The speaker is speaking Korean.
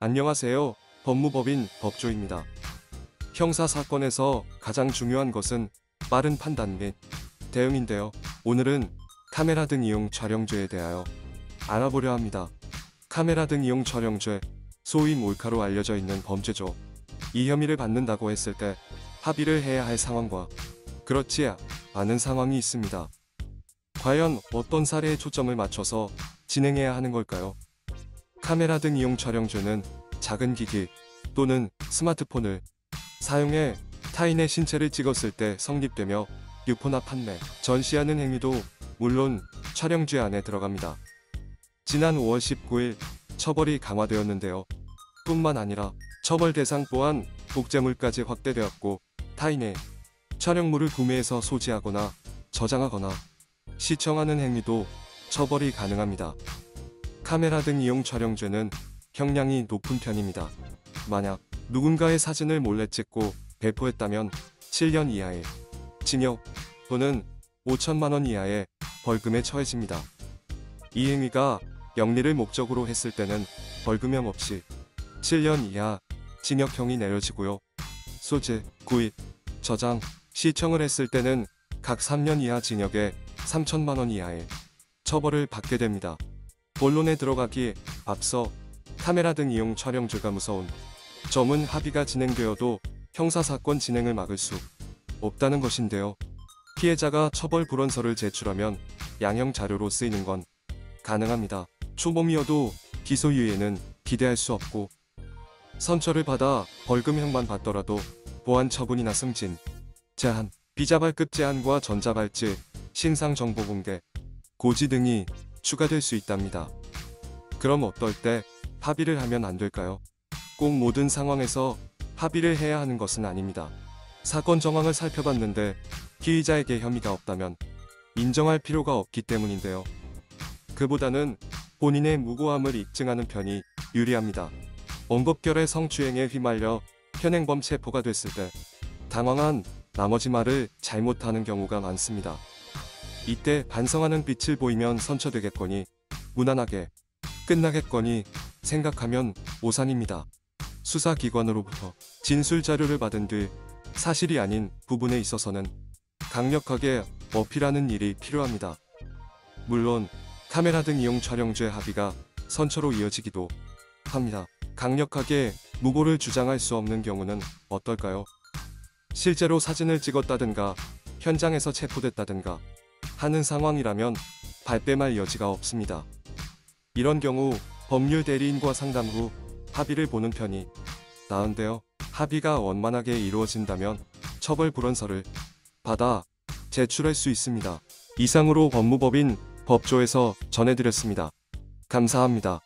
안녕하세요. 법무법인 법조입니다. 형사사건에서 가장 중요한 것은 빠른 판단 및 대응인데요. 오늘은 카메라 등 이용 촬영죄에 대하여 알아보려 합니다. 카메라 등 이용 촬영죄, 소위 몰카로 알려져 있는 범죄죠. 이 혐의를 받는다고 했을 때 합의를 해야 할 상황과 그렇지 않은 상황이 있습니다. 과연 어떤 사례에 초점을 맞춰서 진행해야 하는 걸까요? 카메라 등 이용 촬영죄는 작은 기기 또는 스마트폰을 사용해 타인의 신체를 찍었을 때 성립되며 유포나 판매, 전시하는 행위도 물론 촬영죄 안에 들어갑니다. 지난 5월 19일 처벌이 강화되었는데요. 뿐만 아니라 처벌 대상 또한 복제물까지 확대되었고 타인의 촬영물을 구매해서 소지하거나 저장하거나 시청하는 행위도 처벌이 가능합니다. 카메라 등 이용 촬영죄는 형량이 높은 편입니다. 만약 누군가의 사진을 몰래 찍고 배포했다면 7년 이하의 징역 또는 5천만 원 이하의 벌금에 처해집니다. 이 행위가 영리를 목적으로 했을 때는 벌금형 없이 7년 이하 징역형이 내려지고요. 소지, 구입, 저장, 시청을 했을 때는 각 3년 이하 징역에 3천만 원 이하의 처벌을 받게 됩니다. 본론에 들어가기 앞서 카메라 등 이용 촬영죄가 무서운 점은 합의가 진행되어도 형사사건 진행을 막을 수 없다는 것인데요. 피해자가 처벌 불원서를 제출하면 양형 자료로 쓰이는 건 가능합니다. 초범이어도 기소유예는 기대할 수 없고 선처를 받아 벌금형만 받더라도 보안 처분이나 승진, 제한, 비자발급 제한과 전자발찌, 신상정보 공개, 고지 등이 추가될 수 있답니다. 그럼 어떨 때 합의를 하면 안 될까요? 꼭 모든 상황에서 합의를 해야 하는 것은 아닙니다. 사건 정황을 살펴봤는데 피의자에게 혐의가 없다면 인정할 필요가 없기 때문인데요. 그보다는 본인의 무고함을 입증하는 편이 유리합니다. 원법결의 성추행에 휘말려 현행범 체포가 됐을 때 당황한 나머지 말을 잘못하는 경우가 많습니다. 이때 반성하는 빛을 보이면 선처되겠거니 무난하게 끝나겠거니 생각하면 오산입니다. 수사기관으로부터 진술 자료를 받은 뒤 사실이 아닌 부분에 있어서는 강력하게 어필하는 일이 필요합니다. 물론 카메라 등 이용 촬영죄 합의가 선처로 이어지기도 합니다. 강력하게 무고를 주장할 수 없는 경우는 어떨까요? 실제로 사진을 찍었다든가 현장에서 체포됐다든가 하는 상황이라면 발뺌할 여지가 없습니다. 이런 경우 법률 대리인과 상담 후 합의를 보는 편이 나은데요. 합의가 원만하게 이루어진다면 처벌 불원서를 받아 제출할 수 있습니다. 이상으로 법무법인 법조에서 전해드렸습니다. 감사합니다.